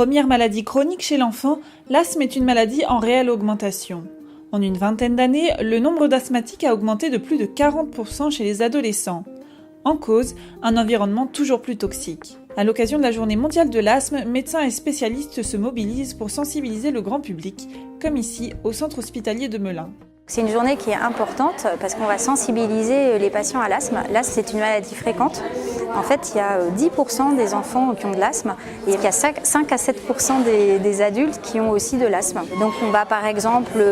Première maladie chronique chez l'enfant, l'asthme est une maladie en réelle augmentation. En une vingtaine d'années, le nombre d'asthmatiques a augmenté de plus de 40% chez les adolescents. En cause, un environnement toujours plus toxique. À l'occasion de la Journée mondiale de l'asthme, médecins et spécialistes se mobilisent pour sensibiliser le grand public, comme ici au centre hospitalier de Melun. C'est une journée qui est importante parce qu'on va sensibiliser les patients à l'asthme. L'asthme, c'est une maladie fréquente. En fait, il y a 10% des enfants qui ont de l'asthme et il y a 5 à 7% des adultes qui ont aussi de l'asthme. Donc on va par exemple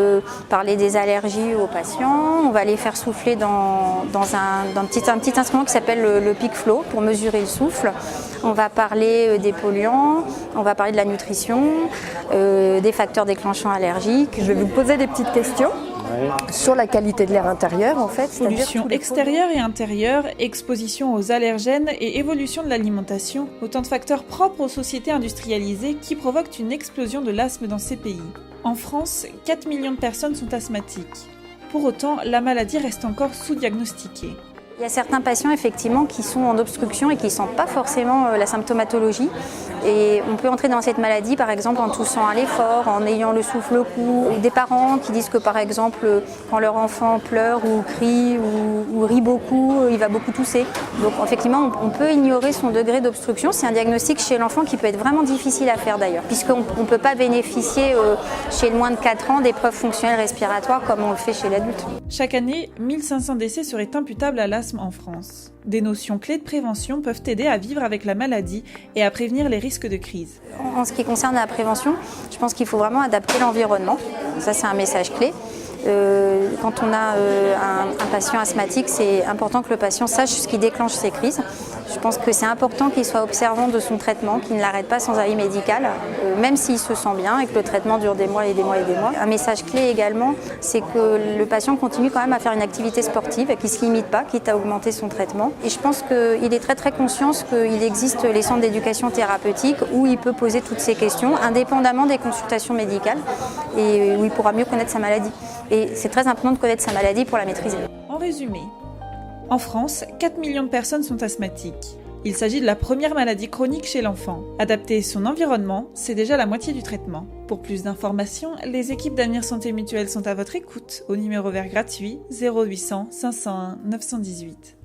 parler des allergies aux patients, on va les faire souffler dans un petit instrument qui s'appelle le Peak Flow pour mesurer le souffle. On va parler des polluants, on va parler de la nutrition, des facteurs déclenchants allergiques. Je vais vous poser des petites questions. Sur la qualité de l'air intérieur, en fait. Pollution extérieure et intérieure, exposition aux allergènes et évolution de l'alimentation, autant de facteurs propres aux sociétés industrialisées qui provoquent une explosion de l'asthme dans ces pays. En France, 4 millions de personnes sont asthmatiques. Pour autant, la maladie reste encore sous-diagnostiquée. Il y a certains patients effectivement qui sont en obstruction et qui ne sentent pas forcément la symptomatologie. Et on peut entrer dans cette maladie par exemple en toussant à l'effort, en ayant le souffle court. Des parents qui disent que par exemple quand leur enfant pleure ou crie ou rit beaucoup, il va beaucoup tousser. Donc effectivement on peut ignorer son degré d'obstruction. C'est un diagnostic chez l'enfant qui peut être vraiment difficile à faire d'ailleurs, puisqu'on ne peut pas bénéficier chez le moins de 4 ans d'épreuves fonctionnelles respiratoires comme on le fait chez l'adulte. Chaque année, 1500 décès seraient imputables à l'asthme en France. Des notions clés de prévention peuvent aider à vivre avec la maladie et à prévenir les risques de crise. En ce qui concerne la prévention, je pense qu'il faut vraiment adapter l'environnement. Ça, c'est un message clé. Quand on a un patient asthmatique, c'est important que le patient sache ce qui déclenche ces crises. Je pense que c'est important qu'il soit observant de son traitement, qu'il ne l'arrête pas sans avis médical, même s'il se sent bien et que le traitement dure des mois et des mois et des mois. Un message clé également, c'est que le patient continue quand même à faire une activité sportive, qu'il ne se limite pas, quitte à augmenter son traitement. Et je pense qu'il est très très conscient qu'il existe les centres d'éducation thérapeutique où il peut poser toutes ces questions, indépendamment des consultations médicales, et où il pourra mieux connaître sa maladie. Et c'est très important de connaître sa maladie pour la maîtriser. En résumé, en France, 4 millions de personnes sont asthmatiques. Il s'agit de la première maladie chronique chez l'enfant. Adapter son environnement, c'est déjà la moitié du traitement. Pour plus d'informations, les équipes d'Avenir Santé Mutuelle sont à votre écoute au numéro vert gratuit 0800 501 918.